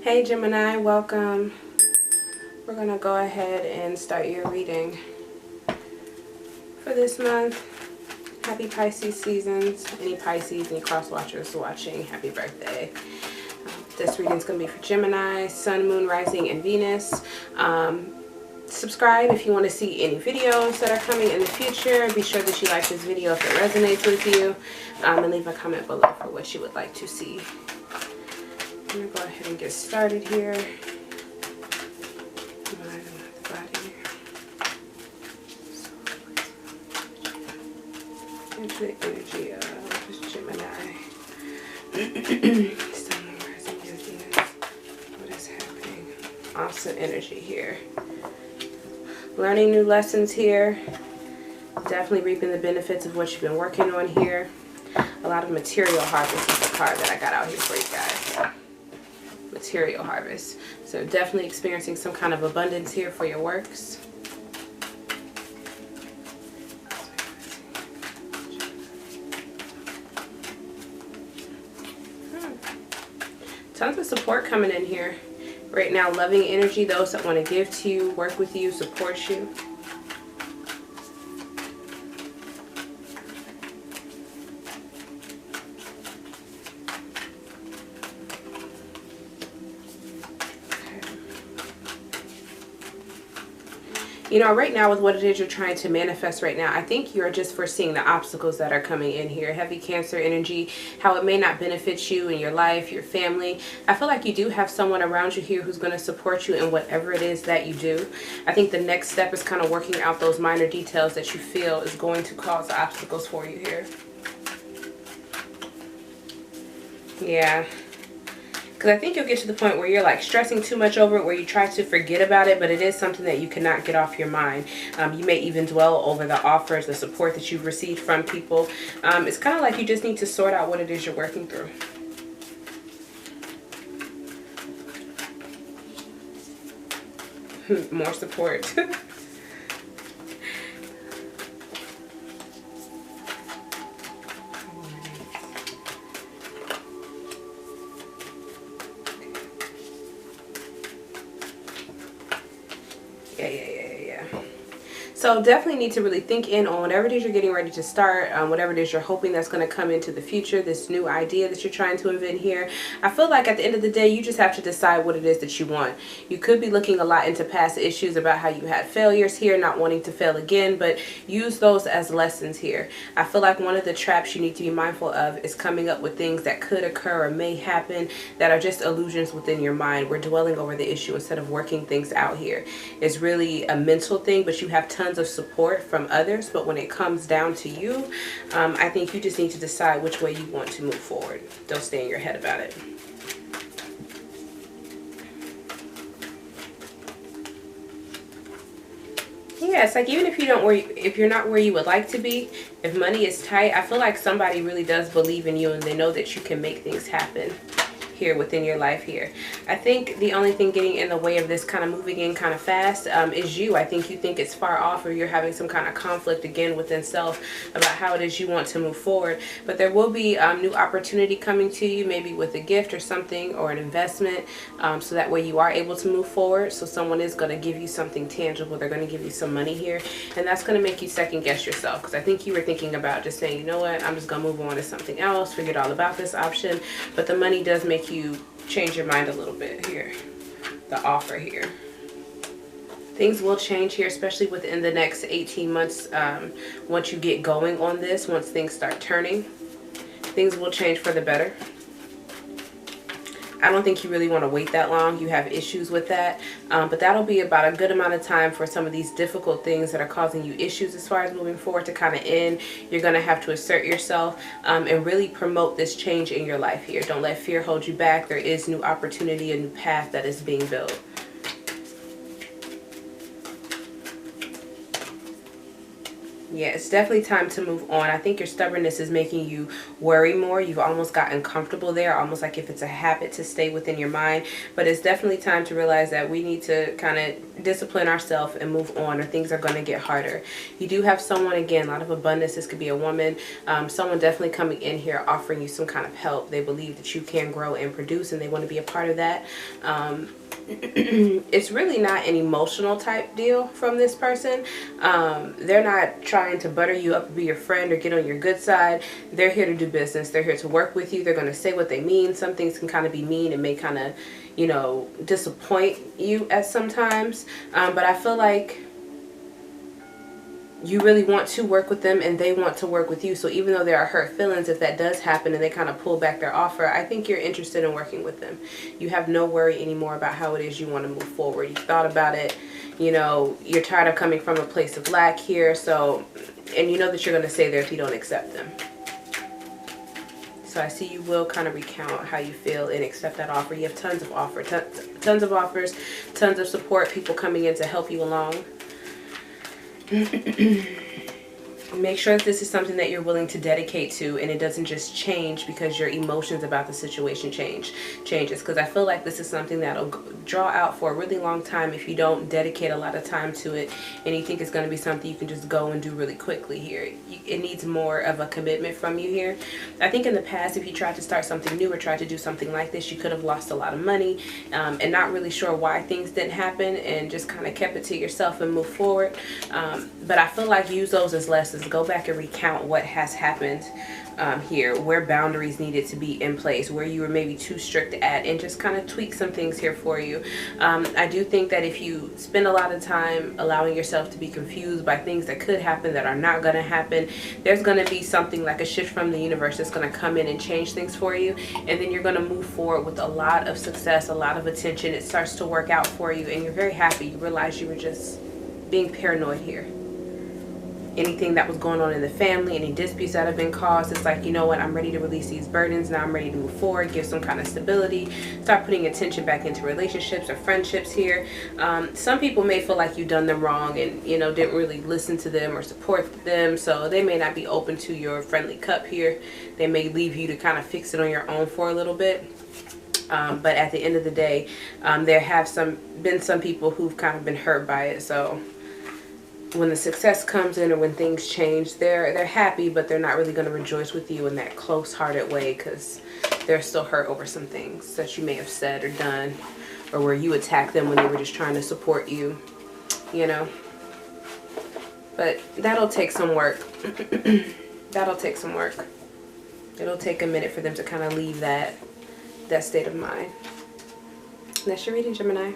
Hey Gemini, welcome. We're going to go ahead and start your reading for this month. Happy Pisces seasons. Any Pisces, any cross watchers watching, happy birthday. This reading is going to be for Gemini, Sun, Moon, Rising, and Venus. Subscribe if you want to see any videos that are coming in the future. Be sure that you like this video if it resonates with you. And leave a comment below for what you would like to see. I'm going to go ahead and get started here. Into the energy of Gemini. Sun, Moon, Rising, and Venus. What is happening? Awesome energy here. Learning new lessons here. Definitely reaping the benefits of what you've been working on here. A lot of material harvest is the card that I got out here for you guys. Material harvest. So definitely experiencing some kind of abundance here for your works. Tons of support coming in here. Right now, loving energy, those that want to give to you, work with you, support you. You know, right now with what it is you're trying to manifest right now, I think you're just foreseeing the obstacles that are coming in here. Heavy Cancer energy, how it may not benefit you in your life, your family. I feel like you do have someone around you here who's going to support you in whatever it is that you do. I think the next step is kind of working out those minor details that you feel is going to cause obstacles for you here. Yeah. Because I think you'll get to the point where you're like stressing too much over it, where you try to forget about it, but it is something that you cannot get off your mind. You may even dwell over the offers, the support that you've received from people. It's kind of like you just need to sort out what it is you're working through. More support. Yeah. So definitely need to really think in on whatever it is you're getting ready to start, whatever it is you're hoping that's going to come into the future, this new idea that you're trying to invent here. I feel like at the end of the day, you just have to decide what it is that you want. You could be looking a lot into past issues about how you had failures here, not wanting to fail again, but use those as lessons here. I feel like one of the traps you need to be mindful of is coming up with things that could occur or may happen that are just illusions within your mind. We're dwelling over the issue instead of working things out here. It's really a mental thing, but you have tons of support from others, but when it comes down to you, I think you just need to decide which way you want to move forward. Don't stay in your head about it. Yeah, it's like even if if you're not where you would like to be, if money is tight, I feel like somebody really does believe in you and they know that you can make things happen here within your life here. I think the only thing getting in the way of this kind of moving in kind of fast is you. I think you think it's far off, or you're having some kind of conflict again within self about how it is you want to move forward. But there will be new opportunity coming to you, maybe with a gift or something, or an investment, so that way you are able to move forward. So someone is going to give you something tangible. They're going to give you some money here, and that's going to make you second guess yourself, because I think you were thinking about just saying, you know what, I'm just going to move on to something else, forget all about this option. But the money does make you change your mind a little bit here. The offer here, things will change here, especially within the next 18 months. Once you get going on this, once things start turning, things will change for the better. I don't think you really want to wait that long. You have issues with that, but that'll be about a good amount of time for some of these difficult things that are causing you issues as far as moving forward to kind of end. You're going to have to assert yourself and really promote this change in your life here. Don't let fear hold you back. There is new opportunity, a new path that is being built. Yeah, it's definitely time to move on. I think your stubbornness is making you worry more. You've almost gotten comfortable there, almost like if it's a habit to stay within your mind. But it's definitely time to realize that we need to kind of discipline ourselves and move on, or things are going to get harder. You do have someone, again, a lot of abundance. This could be a woman. Someone definitely coming in here offering you some kind of help. They believe that you can grow and produce, and they want to be a part of that. It's really not an emotional type deal from this person. They're not trying to butter you up, be your friend, or get on your good side. They're here to do business. They're here to work with you. They're going to say what they mean. Some things can kind of be mean and may kind of, you know, disappoint you at sometimes. But I feel like you really want to work with them and they want to work with you. So even though there are hurt feelings, if that does happen and they kind of pull back their offer, I think you're interested in working with them. You have no worry anymore about how it is you want to move forward. You've thought about it. You know, you're tired of coming from a place of lack here. So, and you know that you're going to stay there if you don't accept them. So I see you will kind of recount how you feel and accept that offer. You have tons of offers, tons of offers, tons of support, people coming in to help you along. Make sure that this is something that you're willing to dedicate to, and it doesn't just change because your emotions about the situation changes. Because I feel like this is something that'll draw out for a really long time if you don't dedicate a lot of time to it, and you think it's going to be something you can just go and do really quickly here. It needs more of a commitment from you here. I think in the past, if you tried to start something new or tried to do something like this, you could have lost a lot of money and not really sure why things didn't happen, and just kind of kept it to yourself and move forward. But I feel like use those as lessons. Go back and recount what has happened here, where boundaries needed to be in place, where you were maybe too strict at, and just kind of tweak some things here for you. I do think that if you spend a lot of time allowing yourself to be confused by things that could happen that are not going to happen, there's going to be something like a shift from the universe that's going to come in and change things for you, and then you're going to move forward with a lot of success, a lot of attention. It starts to work out for you, and you're very happy. You realize you were just being paranoid here. Anything that was going on in the family, any disputes that have been caused, it's like, you know what, I'm ready to release these burdens. Now I'm ready to move forward, give some kind of stability, start putting attention back into relationships or friendships here. Some people may feel like you've done them wrong and, you know, didn't really listen to them or support them, so they may not be open to your friendly cup here. They may leave you to kind of fix it on your own for a little bit. But at the end of the day, there have been some people who've kind of been hurt by it. So when the success comes in or when things change, they're happy, but they're not really going to rejoice with you in that close-hearted way, because they're still hurt over some things that you may have said or done, or where you attacked them when they were just trying to support you, you know. But that'll take some work. That'll take some work. It'll take a minute for them to kind of leave that state of mind. That's your reading, Gemini.